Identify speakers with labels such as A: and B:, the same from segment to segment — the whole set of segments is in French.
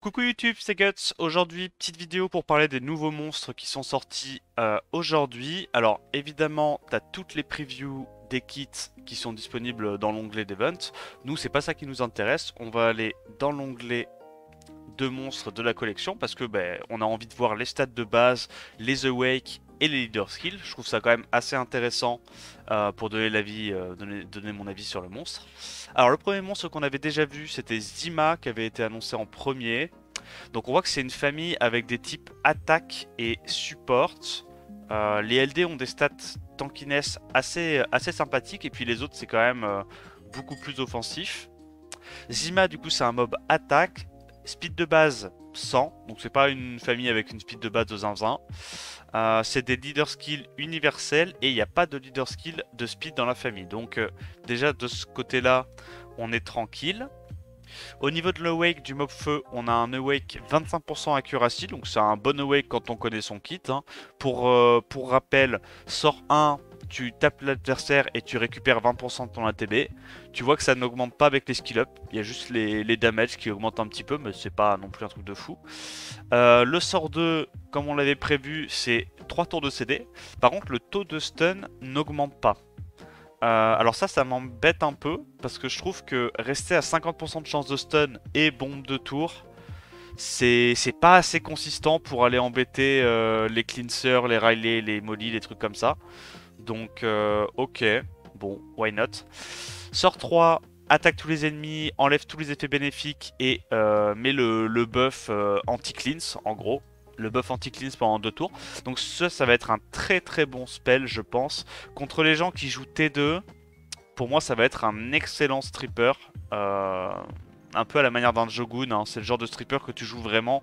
A: Coucou YouTube, c'est Guts. Aujourd'hui, petite vidéo pour parler des nouveaux monstres qui sont sortis aujourd'hui. Alors évidemment, t'as toutes les previews des kits qui sont disponibles dans l'onglet d'Event. Nous, c'est pas ça qui nous intéresse. On va aller dans l'onglet de monstres de la collection parce que on a envie de voir les stats de base, les awake et les leader skills. Je trouve ça quand même assez intéressant pour donner l'avis, donner mon avis sur le monstre. Alors le premier monstre qu'on avait déjà vu, c'était Zima qui avait été annoncé en premier. Donc on voit que c'est une famille avec des types attaque et support. Les LD ont des stats tankiness assez sympathiques et puis les autres c'est quand même beaucoup plus offensif. Zima du coup c'est un mob attaque, speed de base 100, donc c'est pas une famille avec une speed de base de zinzin. C'est des leader skills universels et il n'y a pas de leader skill de speed dans la famille. Donc déjà de ce côté-là, on est tranquille. Au niveau de l'awake du mob feu, on a un awake 25% accuracy, donc c'est un bon awake quand on connaît son kit. Hein. Pour rappel, sort 1, tu tapes l'adversaire et tu récupères 20% de ton ATB. Tu vois que ça n'augmente pas avec les skill up, il y a juste les damages qui augmentent un petit peu, mais c'est pas non plus un truc de fou. Le sort 2, comme on l'avait prévu, c'est 3 tours de CD. Par contre, le taux de stun n'augmente pas. Alors ça m'embête un peu, parce que je trouve que rester à 50% de chance de stun et bombe de tour, c'est pas assez consistant pour aller embêter les cleansers, les Riley, les Molly, les trucs comme ça. Donc ok, bon, why not. Sort 3, attaque tous les ennemis, enlève tous les effets bénéfiques et met le buff anti-cleanse en gros. Le buff anti-cleanse pendant 2 tours. Donc ça va être un très très bon spell je pense. Contre les gens qui jouent T2, pour moi ça va être un excellent stripper. Un peu à la manière d'un Jogun, hein. C'est le genre de stripper que tu joues vraiment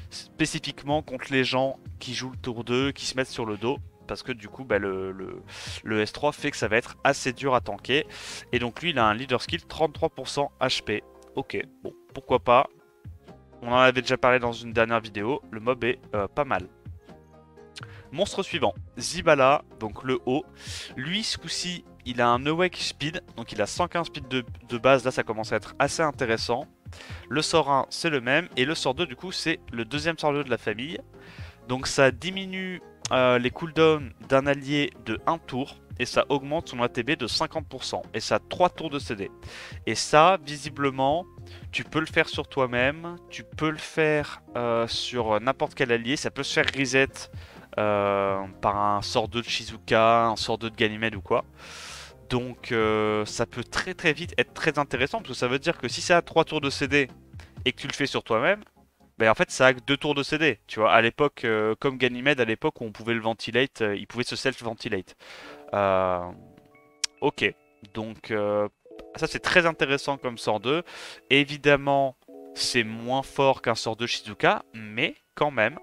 A: spécifiquement contre les gens qui jouent le tour 2, qui se mettent sur le dos. Parce que du coup le S3 fait que ça va être assez dur à tanker. Et donc lui il a un leader skill 33% HP. Ok, bon, pourquoi pas. On en avait déjà parlé dans une dernière vidéo, le mob est pas mal. Monstre suivant, Zibala, donc le haut. Lui, ce coup-ci, il a un awake speed, donc il a 115 speed de base, là ça commence à être assez intéressant. Le sort 1, c'est le même, et le sort 2, du coup, c'est le deuxième sort 2 de la famille. Donc ça diminue les cooldowns d'un allié de 1 tour, et ça augmente son ATB de 50%, et ça a 3 tours de CD. Et ça, visiblement, tu peux le faire sur toi-même, tu peux le faire sur n'importe quel allié, ça peut se faire reset par un sort 2 de Shizuka, un sort 2 de Ganymede ou quoi. Donc ça peut très très vite être très intéressant, parce que ça veut dire que si ça a 3 tours de CD et que tu le fais sur toi-même, ben en fait ça a que 2 tours de CD, tu vois, à l'époque, comme Ganymede à l'époque où on pouvait le ventilate, il pouvait se self-ventilate. Euh, ok, donc ça c'est très intéressant comme sort 2. Évidemment, c'est moins fort qu'un sort de Shizuka, mais quand même,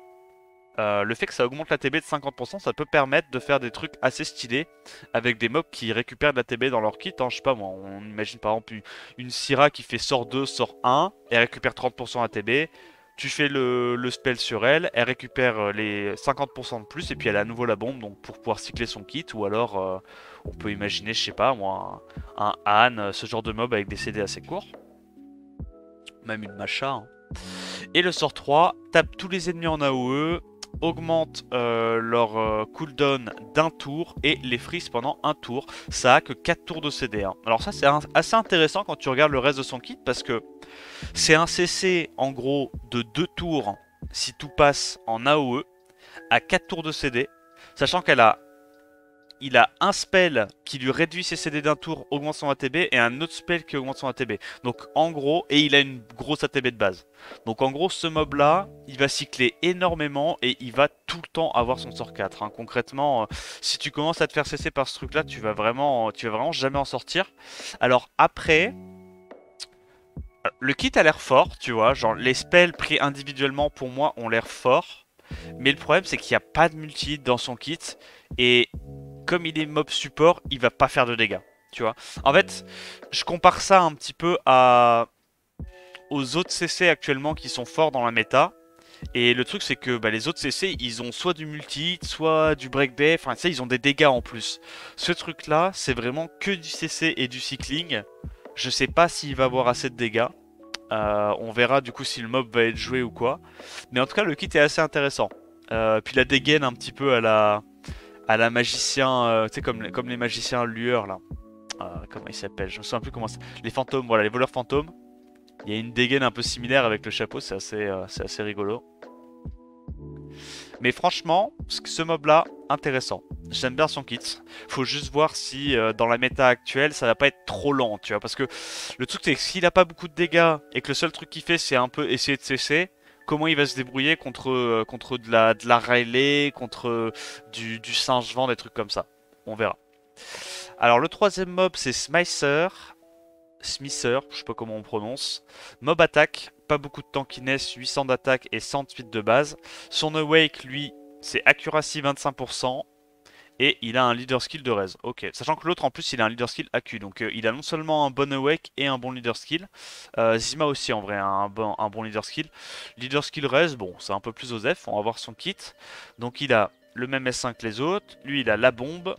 A: le fait que ça augmente la TB de 50%, ça peut permettre de faire des trucs assez stylés avec des mobs qui récupèrent de la TB dans leur kit. Hein. Je sais pas moi, on imagine par exemple une Syra qui fait sort 2, sort 1, et récupère 30% ATB. Tu fais le spell sur elle, elle récupère les 50% de plus, et puis elle a à nouveau la bombe donc pour pouvoir cycler son kit. Ou alors on peut imaginer, je sais pas moi, un Han, ce genre de mob avec des CD assez courts. Même une Macha. Hein. Et le sort 3, tape tous les ennemis en AOE, augmente leur cooldown d'un tour et les freeze pendant un tour. Ça a que 4 tours de CD. Hein. Alors ça c'est assez intéressant quand tu regardes le reste de son kit parce que c'est un CC en gros de 2 tours si tout passe en AOE à 4 tours de CD. Sachant il a un spell qui lui réduit ses CD d'un tour, augmente son ATB, et un autre spell qui augmente son ATB. Donc en gros, et il a une grosse ATB de base. Donc en gros, ce mob là, il va cycler énormément et il va tout le temps avoir son sort 4. Hein. Concrètement, si tu commences à te faire cesser par ce truc là, tu vas vraiment jamais en sortir. Alors après, le kit a l'air fort, tu vois. Genre les spells pris individuellement pour moi ont l'air forts. Mais le problème c'est qu'il n'y a pas de multi dans son kit. Et comme il est mob support, il va pas faire de dégâts. Tu vois. En fait, je compare ça un petit peu aux autres CC actuellement qui sont forts dans la méta. Et le truc c'est que les autres CC ils ont soit du multi, soit du break bay, enfin tu sais ils ont des dégâts en plus. Ce truc là c'est vraiment que du CC et du cycling. Je sais pas s'il va avoir assez de dégâts. On verra du coup si le mob va être joué ou quoi. Mais en tout cas, le kit est assez intéressant. Puis la dégaine un petit peu à la magicien, tu sais, comme les magiciens lueurs là. Comment ils s'appellent? Je me souviens plus comment c'est. Les fantômes, voilà, les voleurs fantômes. Il y a une dégaine un peu similaire avec le chapeau, c'est assez rigolo. Mais franchement, ce mob là, intéressant. J'aime bien son kit. Faut juste voir si dans la méta actuelle, ça va pas être trop lent, tu vois. Parce que le truc, c'est que s'il a pas beaucoup de dégâts et que le seul truc qu'il fait, c'est un peu essayer de cesser, comment il va se débrouiller contre de la Riley, contre du singe-vent, des trucs comme ça. On verra. Alors, le troisième mob, c'est Smither. Smither, je sais pas comment on prononce. Mob attaque, pas beaucoup de tankiness, 800 d'attaque et 100 de speed de base. Son awake, lui, c'est accuracy 25%. Et il a un leader skill de raise. Ok, sachant que l'autre en plus il a un leader skill AQ. Donc il a non seulement un bon awake et un bon leader skill. Zima aussi en vrai a un bon leader skill. Leader skill raise, bon c'est un peu plus osef, on va voir son kit. Donc il a le même S5 que les autres. Lui il a la bombe.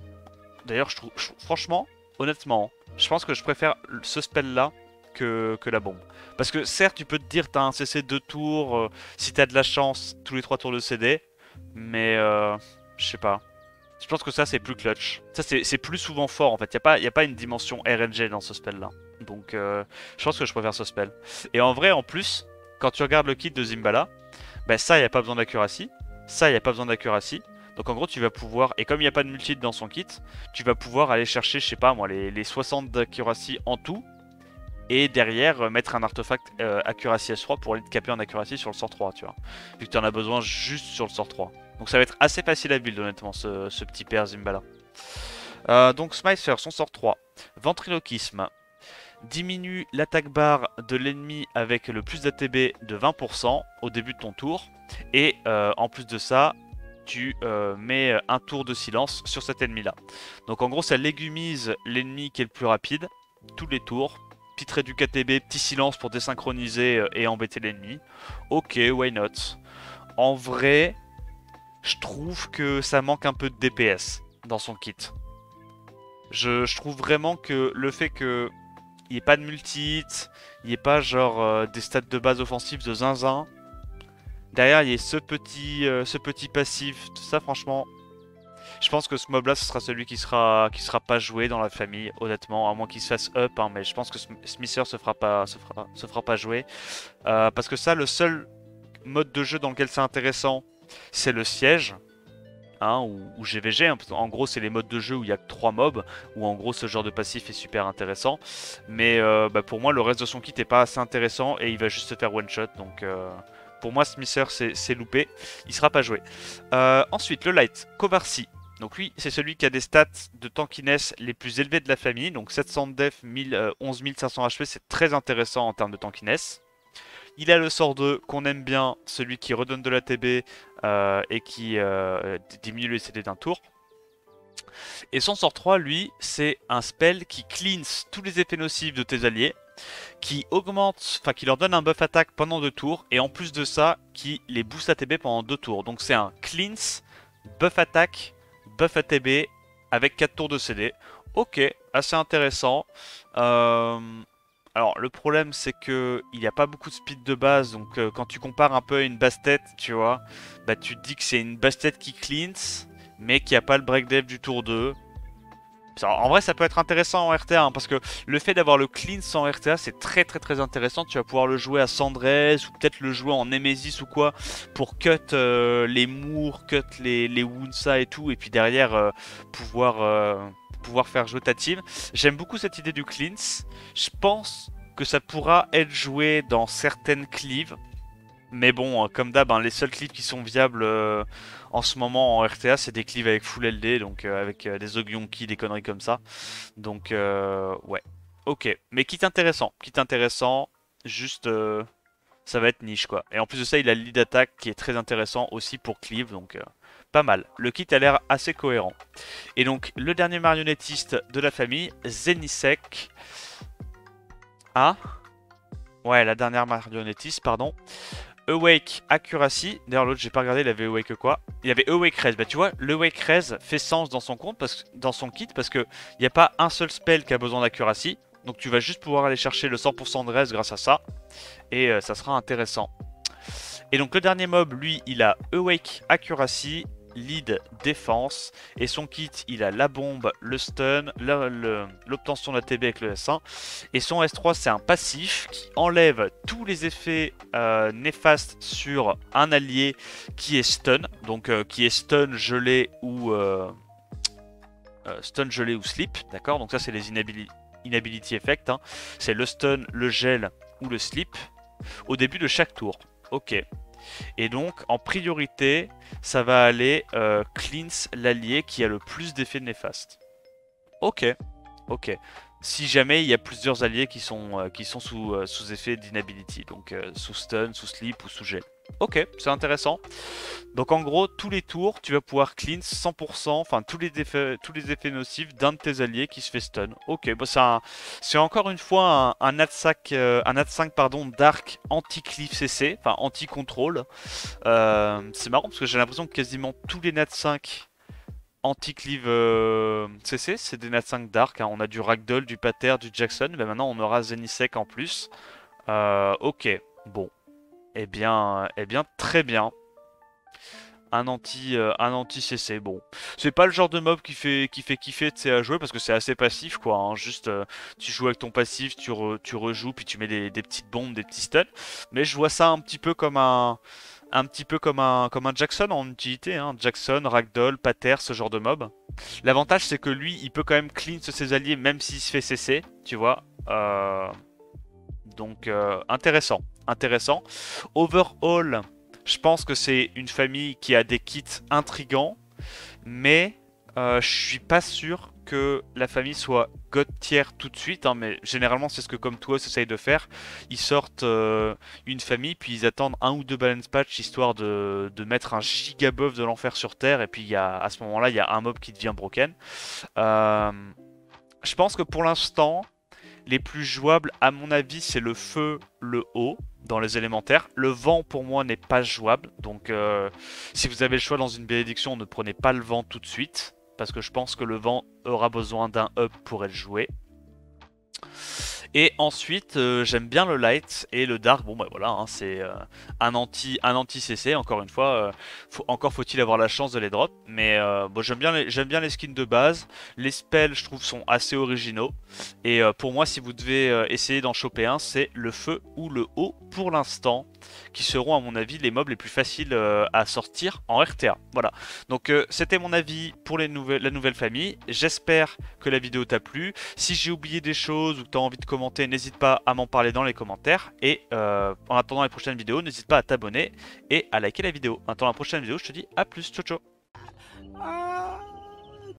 A: D'ailleurs franchement, honnêtement, je pense que je préfère ce spell là que la bombe. Parce que certes tu peux te dire t'as un CC 2 tours, si t'as de la chance tous les 3 tours de CD. Mais je sais pas. Je pense que ça c'est plus clutch. Ça c'est plus souvent fort en fait. Y a pas une dimension RNG dans ce spell là. Donc je pense que je préfère ce spell. Et en vrai en plus, quand tu regardes le kit de Zimbala, bah ça y a pas besoin d'accuracy. Ça y a pas besoin d'accuracy. Donc en gros tu vas pouvoir, et comme il n'y a pas de multi dans son kit, tu vas pouvoir aller chercher, je sais pas moi, les 60 d'accuracy en tout. Et derrière mettre un artefact accuracy S3 pour aller te caper en accuracy sur le sort 3, tu vois. Vu que tu en as besoin juste sur le sort 3. Donc ça va être assez facile à build honnêtement ce petit père Zimbala. Donc Smither, son sort 3. Ventriloquisme. Diminue l'attaque barre de l'ennemi avec le plus d'ATB de 20% au début de ton tour. Et en plus de ça, tu mets un tour de silence sur cet ennemi là. Donc en gros ça légumise l'ennemi qui est le plus rapide tous les tours. Petite réduc KTB, petit silence pour désynchroniser et embêter l'ennemi. Ok, why not? En vrai, je trouve que ça manque un peu de DPS dans son kit. Je trouve vraiment que le fait qu'il n'y ait pas de multi-hit, il n'y ait pas genre des stats de base offensives de zinzin. Derrière, il y a ce petit passif, tout ça franchement... Je pense que ce mob là ce sera celui qui sera pas joué dans la famille, honnêtement, à moins qu'il se fasse up, hein, mais je pense que Smither se fera pas jouer. Parce que ça, le seul mode de jeu dans lequel c'est intéressant, c'est le siège, hein, ou GVG. Hein, en gros, c'est les modes de jeu où il y a que 3 mobs, où en gros ce genre de passif est super intéressant. Mais bah, pour moi, le reste de son kit est pas assez intéressant et il va juste se faire one shot, donc... Pour moi, Smither, c'est loupé. Il sera pas joué. Ensuite, le light, Kovarsi. Donc lui, c'est celui qui a des stats de tankiness les plus élevés de la famille. Donc 700 de def, 11 500 HP, c'est très intéressant en termes de tankiness. Il a le sort 2 qu'on aime bien, celui qui redonne de la TB et qui diminue le CD d'un tour. Et son sort 3, lui, c'est un spell qui cleanse tous les effets nocifs de tes alliés, qui augmente, enfin qui leur donne un buff attaque pendant 2 tours, et en plus de ça, qui les booste ATB pendant 2 tours. Donc c'est un cleanse, buff attaque, buff ATB avec 4 tours de CD. Ok, assez intéressant. Alors le problème c'est que il n'y a pas beaucoup de speed de base, donc quand tu compares un peu à une Bastet, tu vois, bah tu te dis que c'est une Bastet qui cleanse, mais qui a pas le break dev du tour 2. En vrai ça peut être intéressant en RTA, hein, parce que le fait d'avoir le cleanse en RTA c'est très intéressant. Tu vas pouvoir le jouer à Sandrez, ou peut-être le jouer en Nemesis ou quoi, pour cut les Moors, cut les Wunsa et tout, et puis derrière pouvoir faire jouer ta team. J'aime beaucoup cette idée du cleanse. Je pense que ça pourra être joué dans certaines cleaves. Mais bon, comme d'hab, hein, les seuls cleaves qui sont viables en ce moment en RTA, c'est des cleaves avec full LD, donc avec des Ogyonki, des conneries comme ça. Donc, ouais. Ok, mais kit intéressant, juste ça va être niche quoi. Et en plus de ça, il a le lead attack qui est très intéressant aussi pour cleave, donc pas mal. Le kit a l'air assez cohérent. Et donc, le dernier marionnettiste de la famille, Zenisek. Ah, ouais, la dernière marionnettiste, pardon. Awake Accuracy. D'ailleurs, l'autre, j'ai pas regardé, il avait Awake quoi. Il avait Awake Raise. Bah, tu vois, le Awake Raise fait sens dans son compte, dans son kit, parce que il n'y a pas un seul spell qui a besoin d'accuracy. Donc, tu vas juste pouvoir aller chercher le 100% de raise grâce à ça. et ça sera intéressant. Et donc le dernier mob, lui, il a Awake Accuracy, Lead Défense, et son kit, il a la bombe, le stun, l'obtention de la TB avec le S1, et son S3, c'est un passif qui enlève tous les effets néfastes sur un allié qui est stun, donc qui est stun, gelé ou sleep, d'accord. Donc ça, c'est les inability effect, hein. C'est le stun, le gel ou le sleep au début de chaque tour. Ok. Et donc, en priorité, ça va aller cleanse l'allié qui a le plus d'effets néfastes. Ok. Ok. Si jamais il y a plusieurs alliés qui sont sous effet d'inability, donc sous stun, sous sleep ou sous gel. Ok, c'est intéressant. Donc en gros, tous les tours, tu vas pouvoir cleanse 100%, enfin tous les effets nocifs d'un de tes alliés qui se fait stun. Ok, bah c'est encore une fois un AD5 pardon, Dark anti-cleave CC, enfin anti-contrôle. C'est marrant parce que j'ai l'impression que quasiment tous les NAT5 anti-cleave CC, c'est des NAT5 Dark, hein. On a du Ragdoll, du Pater, du Jackson, mais maintenant on aura Zenisec en plus. Ok, bon. Eh bien, très bien. Un anti CC, bon. C'est pas le genre de mob qui fait kiffer à jouer parce que c'est assez passif quoi, hein. Juste tu joues avec ton passif, tu rejoues, puis tu mets des petites bombes, des petits stuns. Mais je vois ça un petit peu comme un Jackson en utilité, hein. Jackson, Ragdoll, Pater, ce genre de mob. L'avantage c'est que lui, il peut quand même clean ses alliés même s'il se fait CC, tu vois. Donc intéressant. Overall, je pense que c'est une famille qui a des kits intrigants, mais je suis pas sûr que la famille soit God tier tout de suite, hein, mais généralement c'est ce que comme toi essayent de faire. Ils sortent une famille, puis ils attendent un ou deux balance patch histoire de mettre un giga buff de l'enfer sur Terre, et puis à ce moment-là, il y a un mob qui devient broken. Je pense que pour l'instant, les plus jouables, à mon avis, c'est le feu, le eau, dans les élémentaires. Le vent, pour moi, n'est pas jouable. Donc, si vous avez le choix dans une bénédiction, ne prenez pas le vent tout de suite. Parce que je pense que le vent aura besoin d'un up pour être joué. Et ensuite, j'aime bien le light et le dark. Bon, bah voilà, hein, c'est un anti CC. Encore une fois, encore faut-il avoir la chance de les drop. Mais bon, j'aime bien les skins de base. Les spells, je trouve, sont assez originaux. Et pour moi, si vous devez essayer d'en choper un, c'est le feu ou le haut pour l'instant, qui seront à mon avis les mobs les plus faciles à sortir en RTA. Voilà. Donc c'était mon avis pour la nouvelle famille. J'espère que la vidéo t'a plu. Si j'ai oublié des choses ou que tu as envie de commenter, n'hésite pas à m'en parler dans les commentaires. Et en attendant les prochaines vidéos, n'hésite pas à t'abonner et à liker la vidéo. En attendant la prochaine vidéo, je te dis à plus. Ciao ciao.